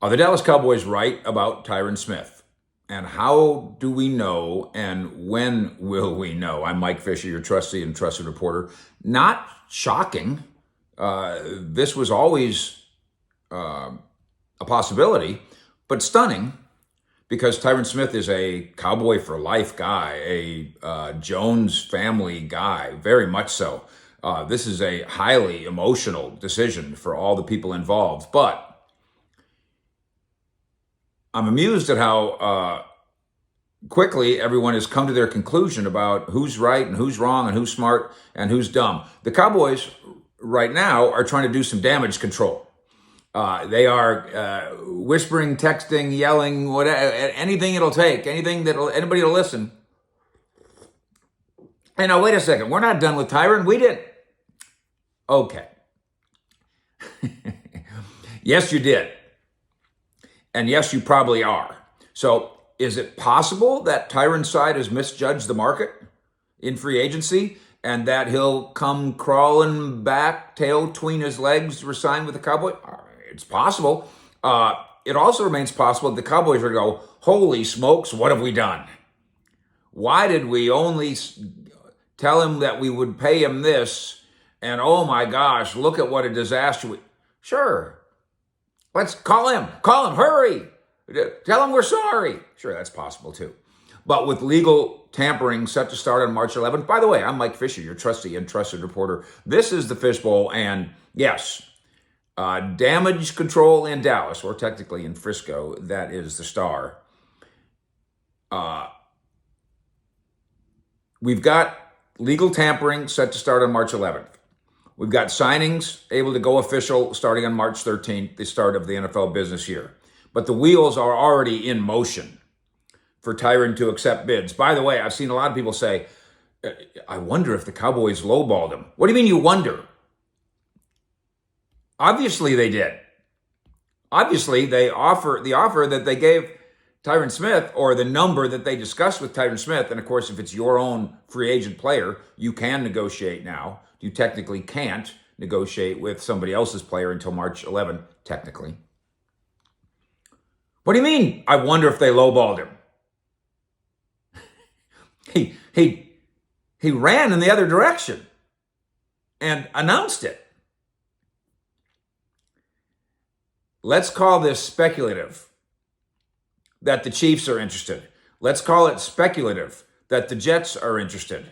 Are the Dallas Cowboys right about Tyron Smith? And how do we know, and when will we know? I'm Mike Fisher, your trusty and trusted reporter. Not shocking. This was always a possibility, but stunning because Tyron Smith is a Cowboy for life guy, a Jones family guy, very much so. This is a highly emotional decision for all the people involved, but I'm amused at how quickly everyone has come to their conclusion about who's right and who's wrong and who's smart and who's dumb. The Cowboys right now are trying to do some damage control. They are whispering, texting, yelling, whatever, anything it'll take, anybody will listen. Hey, now wait a second. We're not done with Tyron. We did. Okay. Yes, you did. And yes, you probably are. So is it possible that Tyron's side has misjudged the market in free agency and that he'll come crawling back, tail between his legs, to resign with the Cowboys? It's possible. It also remains possible that the Cowboys are going to go, holy smokes, what have we done? Why did we only tell him that we would pay him this? And oh my gosh, look at what a disaster. Sure. Let's call him, hurry. Tell him we're sorry. Sure, that's possible too. But with legal tampering set to start on March 11th, by the way, I'm Mike Fisher, your trusty and trusted reporter. This is the Fishbowl, and yes, damage control in Dallas, or technically in Frisco, that is the star. We've got legal tampering set to start on March 11th. We've got signings able to go official starting on March 13th, the start of the NFL business year. But the wheels are already in motion for Tyron to accept bids. By the way, I've seen a lot of people say, I wonder if the Cowboys lowballed him. What do you mean you wonder? Obviously they did. Obviously the offer that they gave Tyron Smith, or the number that they discussed with Tyron Smith, and of course, if it's your own free agent player, you can negotiate now. You technically can't negotiate with somebody else's player until March 11th, technically. What do you mean? I wonder if they lowballed him. He ran in the other direction and announced it. Let's call this speculative that the Chiefs are interested. Let's call it speculative that the Jets are interested.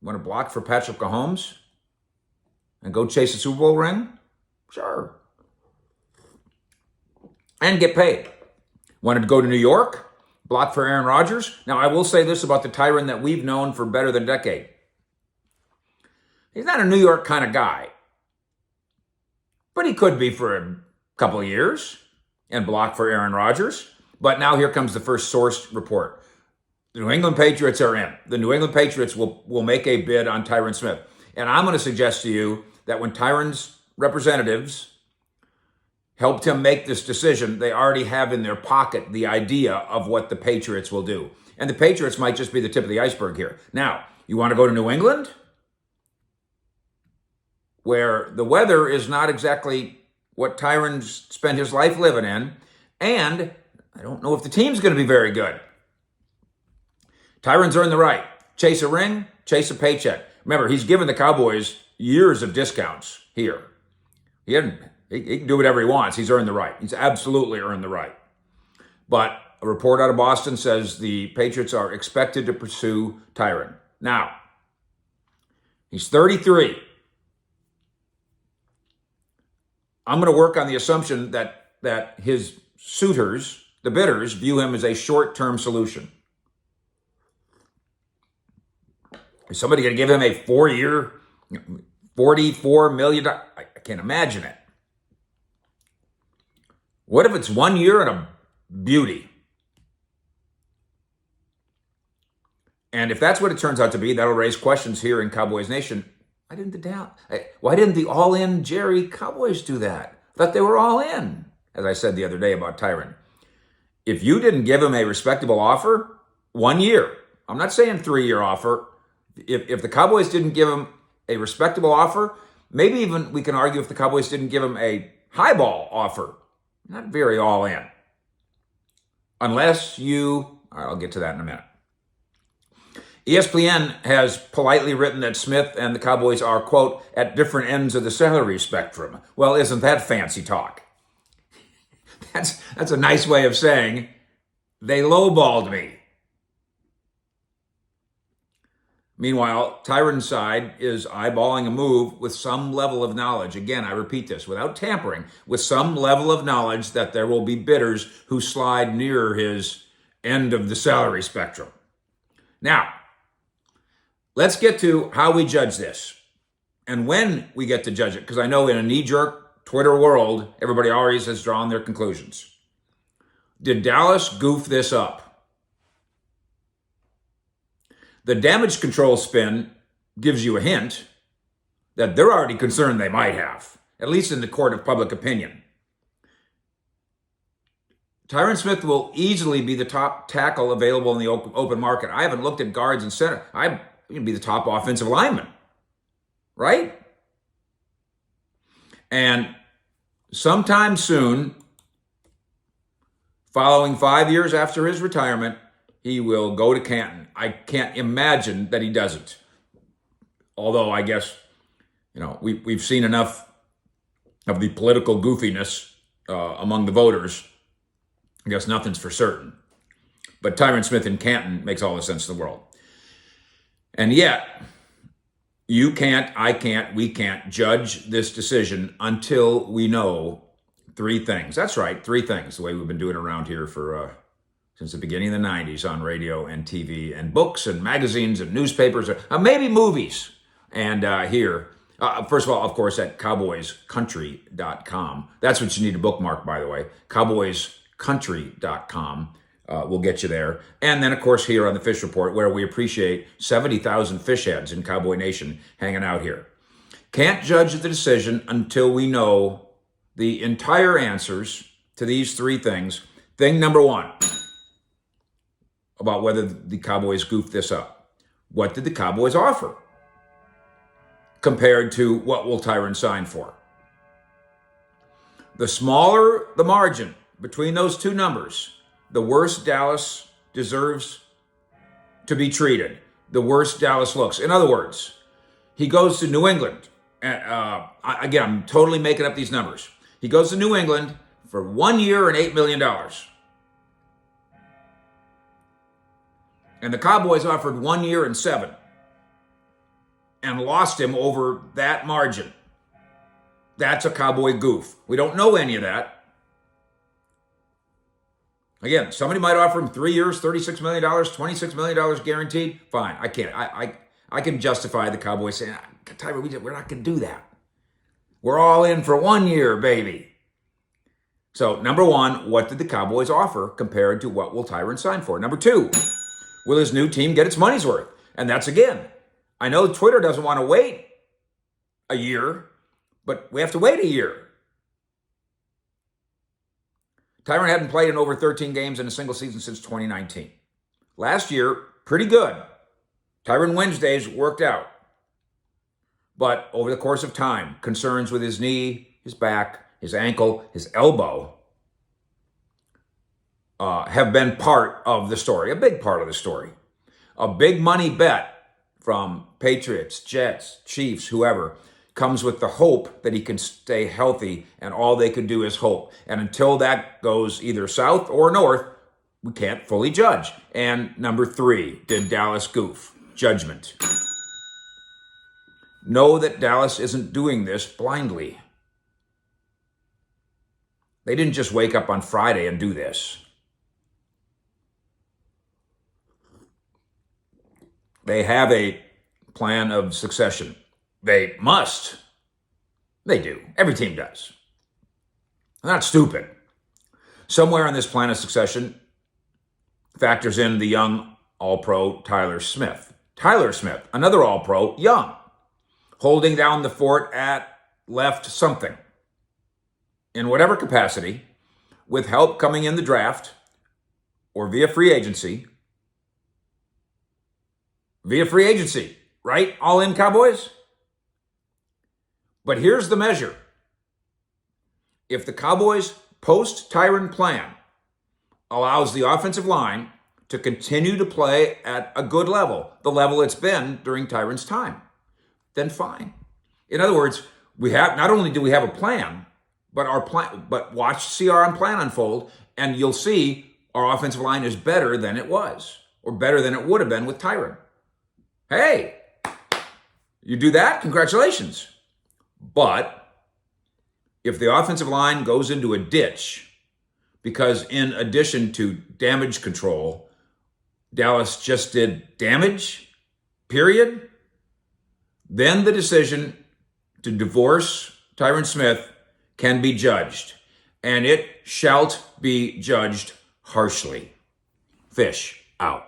Want to block for Patrick Mahomes and go chase a Super Bowl ring? Sure. And get paid. Wanted to go to New York? Block for Aaron Rodgers? Now, I will say this about the Tyron that we've known for better than a decade. He's not a New York kind of guy. But he could be for a couple of years and block for Aaron Rodgers. But now here comes the first source report. The New England Patriots are in. The New England Patriots will make a bid on Tyron Smith. And I'm going to suggest to you that when Tyron's representatives helped him make this decision, they already have in their pocket the idea of what the Patriots will do. And the Patriots might just be the tip of the iceberg here. Now, you want to go to New England, where the weather is not exactly what Tyron's spent his life living in, and I don't know if the team's going to be very good. Tyron's earned the right. Chase a ring, chase a paycheck. Remember, he's given the Cowboys years of discounts here. He can do whatever he wants. He's earned the right. He's absolutely earned the right. But a report out of Boston says the Patriots are expected to pursue Tyron. Now, he's 33. I'm going to work on the assumption that his suitors, the bidders, view him as a short-term solution. Is somebody going to give him a 4-year, $44 million? I can't imagine it. What if it's 1 year and a beauty? And if that's what it turns out to be, that'll raise questions here in Cowboys Nation. Why didn't the all-in Jerry Cowboys do that? I thought they were all in, as I said the other day about Tyron. If you didn't give him a respectable offer, 1 year, I'm not saying 3-year offer. If the Cowboys didn't give him a respectable offer, maybe even we can argue if the Cowboys didn't give him a highball offer, Not very all in. Unless you, I'll get to that in a minute. ESPN has politely written that Smith and the Cowboys are, quote, at different ends of the salary spectrum. Well, isn't that fancy talk? That's a nice way of saying they lowballed me. Meanwhile, Tyron's side is eyeballing a move with some level of knowledge. Again, I repeat this, without tampering, with some level of knowledge that there will be bidders who slide near his end of the salary spectrum. Now, let's get to how we judge this and when we get to judge it, because I know in a knee-jerk Twitter world, everybody always has drawn their conclusions. Did Dallas goof this up? The damage control spin gives you a hint that they're already concerned they might have, at least in the court of public opinion. Tyron Smith will easily be the top tackle available in the open market. I haven't looked at guards and center. I'm going to be the top offensive lineman, right? And sometime soon, following 5 years after his retirement, he will go to Canton. I can't imagine that he doesn't. Although I guess, we've seen enough of the political goofiness among the voters. I guess nothing's for certain. But Tyron Smith in Canton makes all the sense in the world. And yet, you can't, I can't, we can't judge this decision until we know three things. That's right, three things, the way we've been doing it around here for since the beginning of the 90s on radio and TV and books and magazines and newspapers, maybe movies. And here, first of all, of course, at cowboyscountry.com. That's what you need to bookmark, by the way. Cowboyscountry.com will get you there. And then, of course, here on the Fish Report, where we appreciate 70,000 fish heads in Cowboy Nation hanging out here. Can't judge the decision until we know the entire answers to these three things. Thing number one, about whether the Cowboys goofed this up. What did the Cowboys offer compared to what will Tyron sign for? The smaller the margin between those two numbers, the worse Dallas deserves to be treated, the worse Dallas looks. In other words, he goes to New England. Again, I'm totally making up these numbers. He goes to New England for 1 year and $8 million. And the Cowboys offered 1 year and $7 million and lost him over that margin. That's a Cowboy goof. We don't know any of that. Again, somebody might offer him 3 years, $36 million, $26 million guaranteed. Fine, I can't. I can justify the Cowboys saying, Tyron, we're not going to do that. We're all in for 1 year, baby. So, number one, what did the Cowboys offer compared to what will Tyron sign for? Number two, will his new team get its money's worth? And that's, again, I know Twitter doesn't want to wait a year, but we have to wait a year. Tyron hadn't played in over 13 games in a single season since 2019. Last year, pretty good. Tyron Wednesdays worked out. But over the course of time, concerns with his knee, his back, his ankle, his elbow have been part of the story, a big part of the story. A big money bet from Patriots, Jets, Chiefs, whoever, comes with the hope that he can stay healthy, and all they can do is hope. And until that goes either south or north, we can't fully judge. And number three, did Dallas goof? Judgment. Know that Dallas isn't doing this blindly. They didn't just wake up on Friday and do this. They have a plan of succession. They must. They do. Every team does. They're not stupid. Somewhere on this plan of succession factors in the young All-Pro Tyler Smith. Tyler Smith, another All-Pro, young, holding down the fort at left something. In whatever capacity, with help coming in the draft or via free agency. Via free agency, right? All in, Cowboys? But here's the measure. If the Cowboys post-Tyron plan allows the offensive line to continue to play at a good level, the level it's been during Tyron's time, then fine. In other words, we have not only do we have a plan, but see our plan unfold, and you'll see our offensive line is better than it was, or better than it would have been with Tyron. Hey, you do that, congratulations. But if the offensive line goes into a ditch because in addition to damage control, Dallas just did damage, period, then the decision to divorce Tyron Smith can be judged, and it shalt be judged harshly. Fish out.